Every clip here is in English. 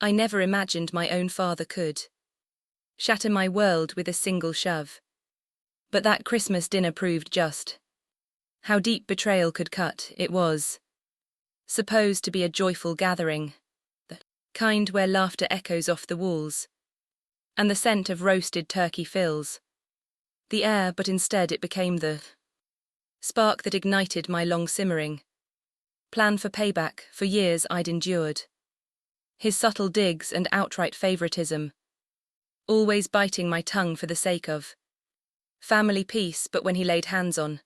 I never imagined my own father could shatter my world with a single shove. But that Christmas dinner proved just how deep betrayal could cut. It was supposed to be a joyful gathering, the kind where laughter echoes off the walls, and the scent of roasted turkey fills the air, but instead it became the spark that ignited my long-simmering plan for payback. For years I'd endured his subtle digs and outright favoritism, always biting my tongue for the sake of family peace. But when he laid hands on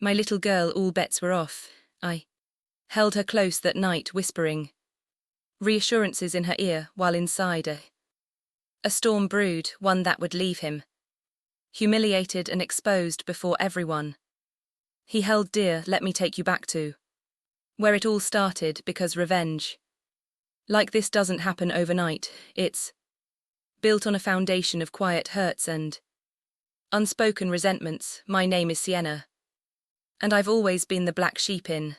my little girl, all bets were off. I held her close that night, whispering reassurances in her ear, while inside a storm brewed, one that would leave him humiliated and exposed before everyone he held dear. Let me take you back to where it all started, because revenge like this doesn't happen overnight. It's built on a foundation of quiet hurts and unspoken resentments. My name is Sienna, and I've always been the black sheep in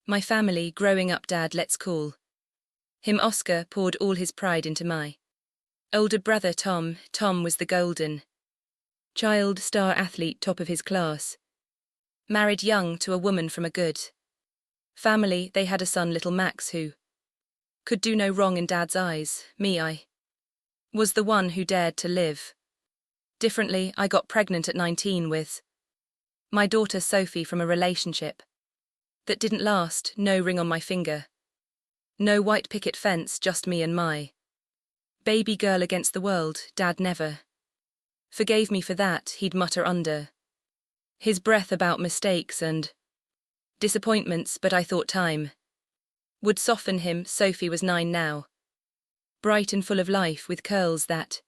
my family. Growing up, Dad, let's call him Oscar, poured all his pride into my older brother Tom. Tom was the golden child, star athlete, top of his class. Married young to a woman from a good family. They had a son, little Max, who could do no wrong in Dad's eyes. I was the one who dared to live differently. I got pregnant at 19 with my daughter Sophie from a relationship that didn't last. No ring on my finger, no white picket fence, just me and my baby girl against the world. Dad never forgave me for that. He'd mutter under his breath about mistakes and disappointments, but I thought time would soften him. Sophie was 9 now, bright and full of life, with curls that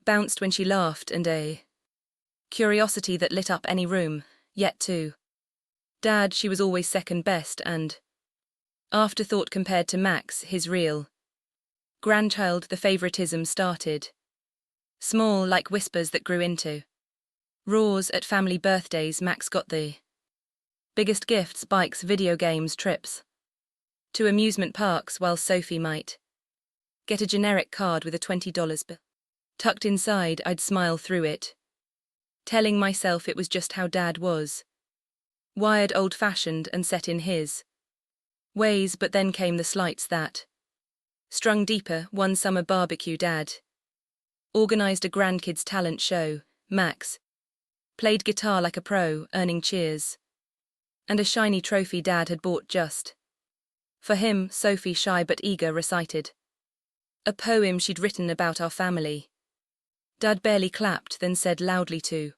bounced when she laughed and a curiosity that lit up any room. Yet to Dad she was always second best, and afterthought compared to Max, his real grandchild. The favoritism started small, like whispers that grew into roars at family birthdays. Max got the biggest gifts: bikes, video games, trips to amusement parks, while Sophie might get a generic card with a $20 bill tucked inside. I'd smile through it, telling myself it was just how Dad was, wired, old-fashioned, and set in his ways. But then came the slights that strung deeper. One summer barbecue, Dad organized a grandkids talent show. Max played guitar like a pro, earning cheers and a shiny trophy Dad had bought just for him. Sophie, shy but eager, recited a poem she'd written about our family. Dad barely clapped, then said loudly to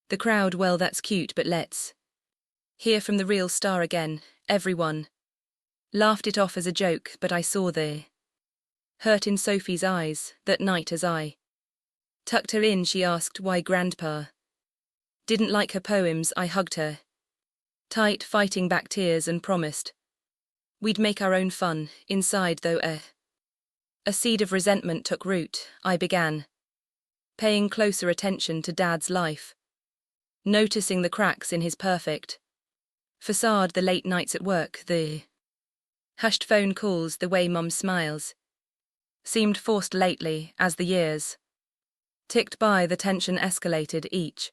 the crowd, "Well, that's cute, but let's hear from the real star again." Everyone laughed it off as a joke, but I saw the hurt in Sophie's eyes. That night as I tucked her in, she asked why Grandpa didn't like her poems. I hugged her tight, fighting back tears, and promised we'd make our own fun. Inside, though, a seed of resentment took root. I began paying closer attention to Dad's life, noticing the cracks in his perfect facade: the late nights at work, the hushed phone calls, the way Mum smiles seemed forced lately. As the years ticked by, the tension escalated, each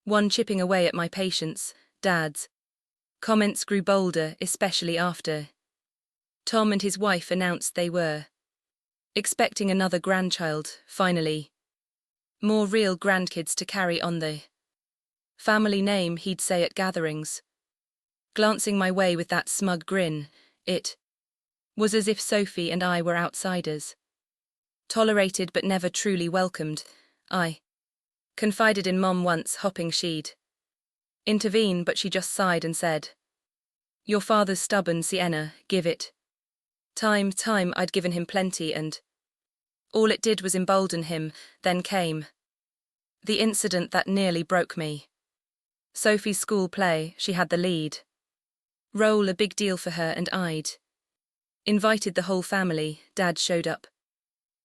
one chipping away at my patience. Dad's comments grew bolder, especially after Tom and his wife announced they were expecting another grandchild. Finally, more real grandkids to carry on the family name, he'd say at gatherings, glancing my way with that smug grin. It was as if Sophie and I were outsiders, tolerated but never truly welcomed. I confided in Mom once, hoping she'd intervene, but she just sighed and said, "Your father's stubborn, Sienna, give it time." I'd given him plenty, and all it did was embolden him. Then came the incident that nearly broke me. Sophie's school play, she had the lead role, a big deal for her, and I'd invited the whole family. Dad showed up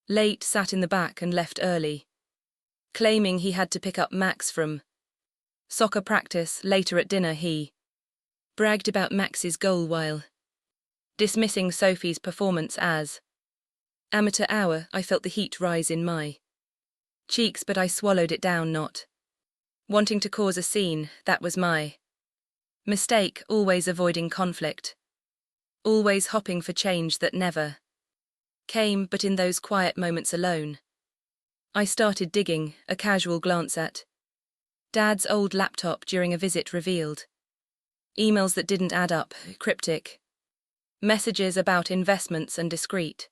late, sat in the back, and left early, claiming he had to pick up Max from soccer practice. Later at dinner he bragged about Max's goal while dismissing Sophie's performance as Amateur hour, I felt the heat rise in my cheeks, but I swallowed it down, not wanting to cause a scene. That was my mistake, always avoiding conflict, always hopping for change that never came. But in those quiet moments alone, I started digging. A casual glance at Dad's old laptop during a visit revealed emails that didn't add up, cryptic messages about investments and discreet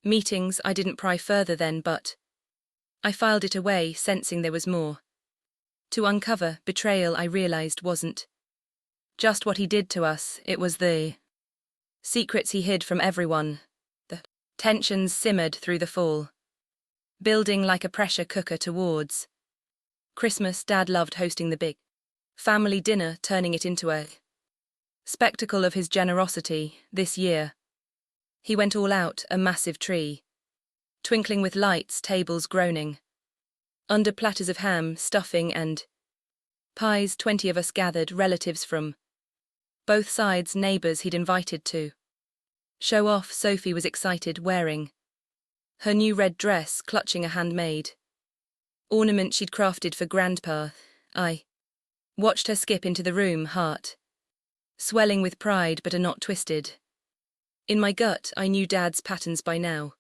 meetings. I didn't pry further then, but I filed it away, sensing there was more to uncover. Betrayal, I realized, wasn't just what he did to us, it was the secrets he hid from everyone. The tensions simmered through the fall, building like a pressure cooker towards Christmas. Dad loved hosting the big family dinner, turning it into a spectacle of his generosity. This year, he went all out, a massive tree twinkling with lights, tables groaning under platters of ham, stuffing, and pies. 20 of us gathered, relatives from both sides, neighbors he'd invited to show off. Sophie was excited, wearing her new red dress, clutching a handmade ornament she'd crafted for Grandpa. I watched her skip into the room, heart swelling with pride but a knot twisted in my gut. I knew Dad's patterns by now,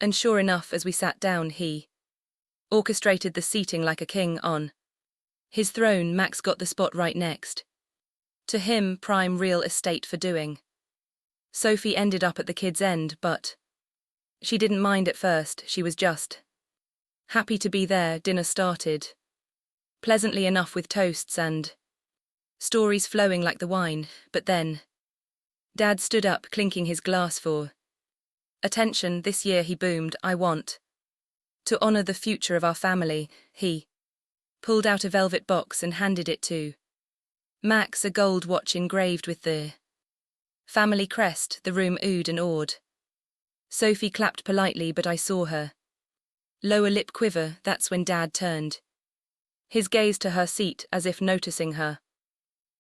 and sure enough, as we sat down, he orchestrated the seating like a king on his throne. Max got the spot right next to him, prime real estate for doing. Sophie ended up at the kid's end, but she didn't mind at first. She was just happy to be there. Dinner started pleasantly enough, with toasts and stories flowing like the wine, but then Dad stood up, clinking his glass for attention. This year, he boomed, I want to honor the future of our family. He pulled out a velvet box and handed it to Max, a gold watch engraved with the family crest. The room oohed and awed. Sophie clapped politely, but I saw her lower lip quiver. That's when Dad turned his gaze to her seat, as if noticing her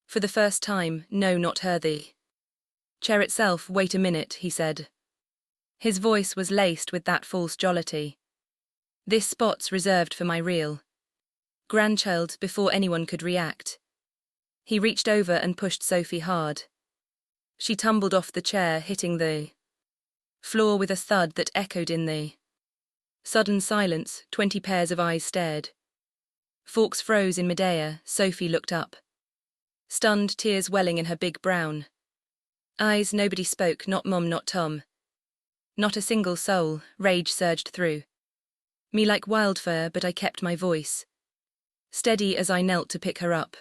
for the first time. No, not her, the chair itself. Wait a minute, he said. His voice was laced with that false jollity. This spot's reserved for my real grandchild. Before anyone could react, he reached over and pushed Sophie hard. She tumbled off the chair, hitting the floor with a thud that echoed in the sudden silence. 20 pairs of eyes stared. Forks froze in midair. Sophie looked up, stunned, tears welling in her big brown eyes. Nobody spoke, not Mom, not Tom, not a single soul. Rage surged through me like wildfire, but I kept my voice steady as I knelt to pick her up,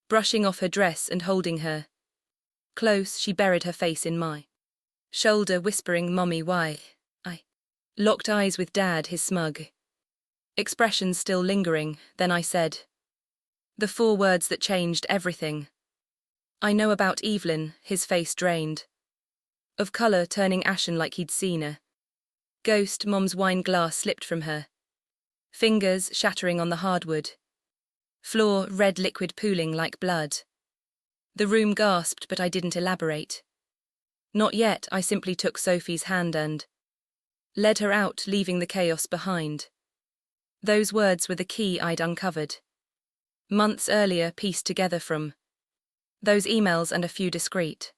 brushing off her dress and holding her close. She buried her face in my shoulder, whispering, Mommy, why? I locked eyes with Dad, his smug expression still lingering. Then I said the 4 words that changed everything. I know about Evelyn. His face drained of color, turning ashen like he'd seen a ghost. Mom's wine glass slipped from her fingers, shattering on the hardwood floor, red liquid pooling like blood. The room gasped, but I didn't elaborate. Not yet. I simply took Sophie's hand and led her out, leaving the chaos behind. Those words were the key I'd uncovered months earlier, pieced together from those emails and a few discreet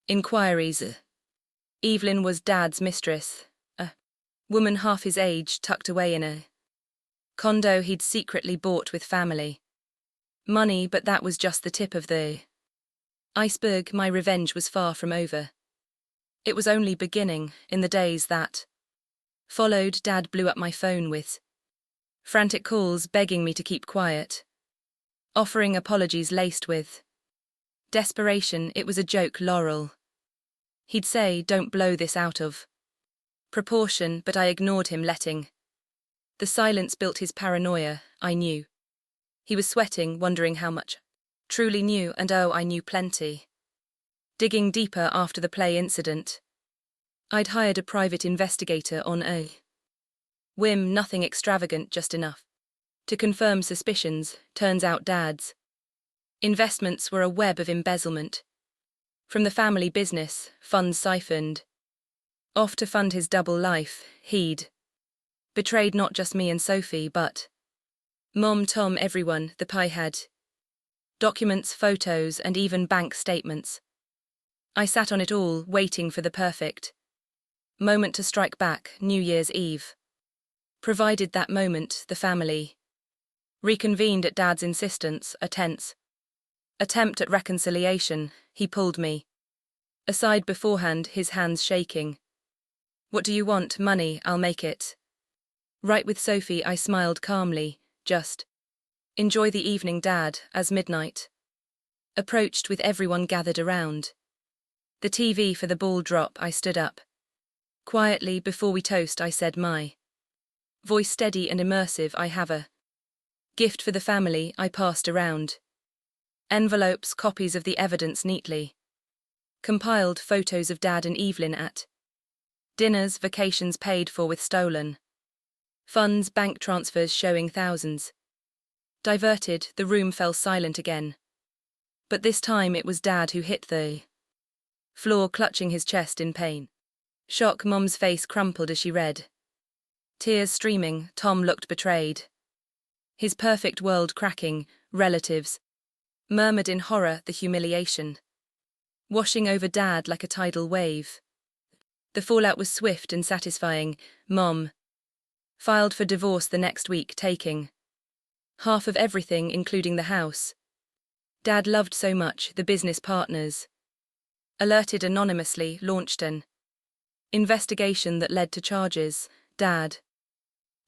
inquiries. Evelyn was Dad's mistress, a woman half his age, tucked away in a condo he'd secretly bought with family money. But that was just the tip of the iceberg. My revenge was far from over. It was only beginning. In the days that followed, Dad blew up my phone with frantic calls, begging me to keep quiet, offering apologies laced with desperation. It was a joke, Laurel, he'd say, don't blow this out of proportion. But I ignored him, letting the silence built his paranoia. I knew he was sweating, wondering how much truly knew, and oh, I knew plenty. Digging deeper after the play incident, I'd hired a private investigator on a whim, nothing extravagant, just enough to confirm suspicions. Turns out Dad's investments were a web of embezzlement. From the family business, funds siphoned Off to fund his double life, he'd betrayed not just me and Sophie, but Mom, Tom, everyone. The pie had documents, photos, and even bank statements. I sat on it all, waiting for the perfect moment to strike back. New Year's Eve provided that moment. The family reconvened at Dad's insistence. A tense attempt at reconciliation. He pulled me aside beforehand, his hands shaking. What do you want? Money, I'll make it right with Sophie. I smiled calmly. Just enjoy the evening, Dad. As midnight approached with everyone gathered around the TV for the ball drop, I stood up quietly. Before we toast, I said, my voice steady and immersive, I have a gift for the family. I passed around envelopes, copies of the evidence neatly compiled, photos of Dad and Evelyn at dinners, vacations paid for with stolen funds, bank transfers showing thousands diverted. The room fell silent again. But this time it was Dad who hit the floor, clutching his chest in pain. Shock. Mom's face crumpled as she read, tears streaming. Tom looked betrayed, his perfect world cracking. Relatives murmured in horror, the humiliation washing over Dad like a tidal wave. The fallout was swift and satisfying. Mom filed for divorce the next week, taking half of everything, including the house Dad loved so much. The business partners, alerted anonymously, launched an investigation that led to charges. Dad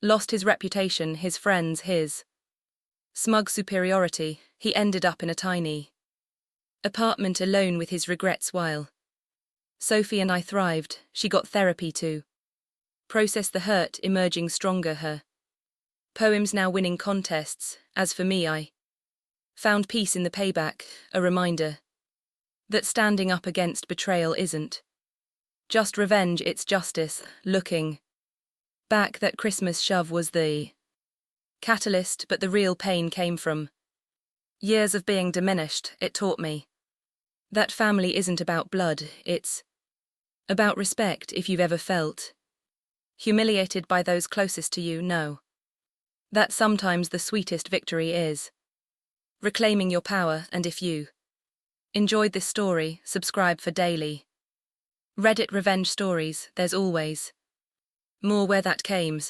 lost his reputation, his friends, his smug superiority. He ended up in a tiny apartment alone with his regrets while Sophie and I thrived. She got therapy to process the hurt, emerging stronger, her poems now winning contests. As for me, I found peace in the payback, a reminder that standing up against betrayal isn't just revenge, it's justice. Looking back, that Christmas shove was the catalyst, but the real pain came from years of being diminished. It taught me that family isn't about blood, it's about respect. If you've ever felt humiliated by those closest to you, know that sometimes the sweetest victory is reclaiming your power. And if you enjoyed this story, subscribe for daily Reddit revenge stories. There's always more where that came.